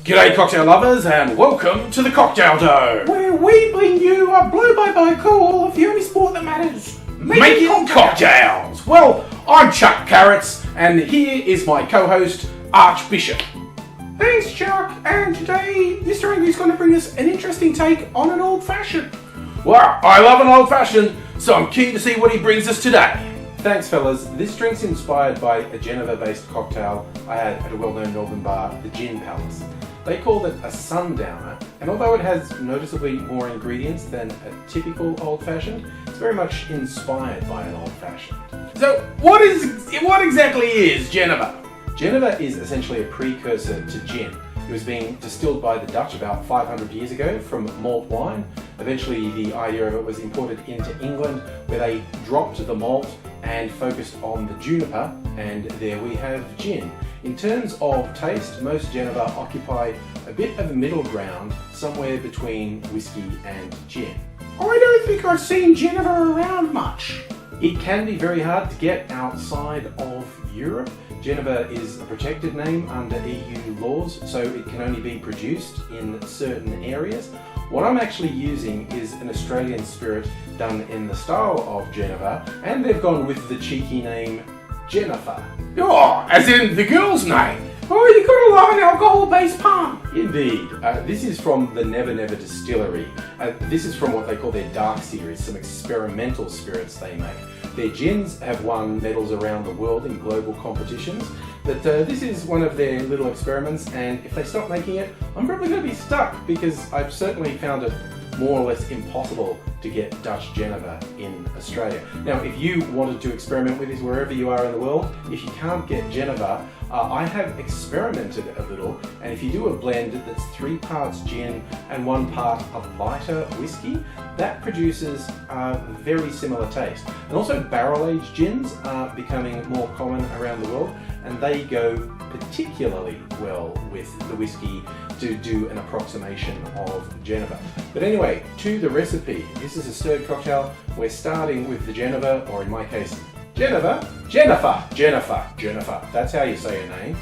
G'day cocktail lovers and welcome to the Cocktail Dough, where we bring you a blow-by-blow call of the only sport that matters, making cocktails. Well, I'm Chuck Carrots and here is my co-host Archbishop. Thanks, Chuck, and today Mr. Angry's going to bring us an interesting take on an old-fashioned. Well, I love an old-fashioned, so I'm keen to see what he brings us today. Thanks, fellas. This drink's inspired by a Genever-based cocktail I had at a well-known northern bar, the Gin Palace. They called it a sundowner, and although it has noticeably more ingredients than a typical old-fashioned, it's very much inspired by an old-fashioned. So, what exactly is Genever? Genever is essentially a precursor to gin. It was being distilled by the Dutch about 500 years ago from malt wine. Eventually, the idea of it was imported into England, where they dropped the malt and focused on the juniper, and there we have gin. In terms of taste, most Genever occupy a bit of a middle ground, somewhere between whiskey and gin. I don't think I've seen Genever around much. It can be very hard to get outside of Europe. Genever is a protected name under EU laws, so it can only be produced in certain areas. What I'm actually using is an Australian spirit done in the style of Genever, and they've gone with the cheeky name Jennifer. Oh, as in the girl's name. Oh, you gotta love an alcohol-based palm. Indeed. This is from the Never Never Distillery. This is from what they call their dark series, some experimental spirits they make. Their gins have won medals around the world in global competitions, but this is one of their little experiments, and if they stop making it, I'm probably going to be stuck, because I've certainly found it more or less impossible to get Dutch Genever in Australia. Now, if you wanted to experiment with this wherever you are in the world, if you can't get Genever, I have experimented a little, and if you do a blend that's 3 parts gin and 1 part of lighter whiskey, that produces a very similar taste. And also barrel-aged gins are becoming more common around the world, and they go particularly well with the whiskey to do an approximation of Genever. But anyway, to the recipe. This is a stirred cocktail. We're starting with the Genever, or in my case, Jennifer. That's how you say her name.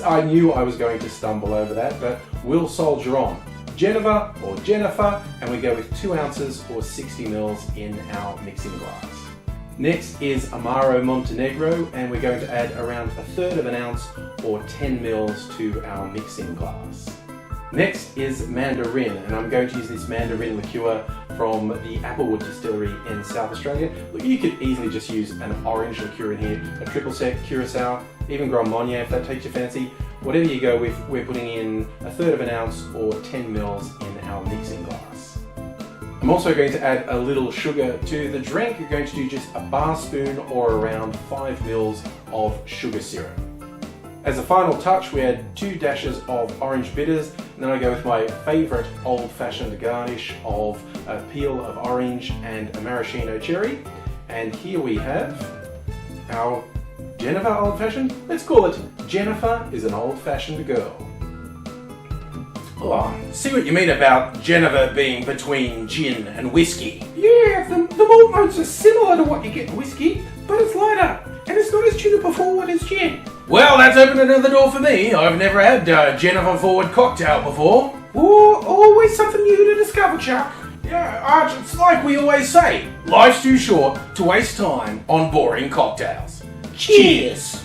I knew I was going to stumble over that, but we'll soldier on. Genever or Jennifer, and we go with 2 ounces or 60 mils in our mixing glass. Next is Amaro Montenegro, and we're going to add around 1/3 of an ounce or 10 mils to our mixing glass. Next is Mandarin, and I'm going to use this Mandarin liqueur from the Applewood Distillery in South Australia. Look, you could easily just use an orange liqueur in here, a triple sec, curacao, even Grand Marnier if that takes your fancy. Whatever you go with, we're putting in 1/3 of an ounce or 10 mils in our mixing glass. I'm also going to add a little sugar to the drink. We're going to do just a bar spoon or around 5 mils of sugar syrup. As a final touch, we add 2 dashes of orange bitters, and then I go with my favourite old-fashioned garnish of a peel of orange and a maraschino cherry. And here we have our Genever old-fashioned. Let's call it Jennifer is an old-fashioned girl. Oh, see what you mean about Genever being between gin and whiskey. Yeah, the malt notes are similar to what you get in whiskey, but it's lighter, and it's not as juniper forward as gin. Well, that's opened another door for me. I've never had Genever forward cocktail before. Oh, always something new to discover, Chuck. Yeah, Arch, it's like we always say, life's too short to waste time on boring cocktails. Cheers!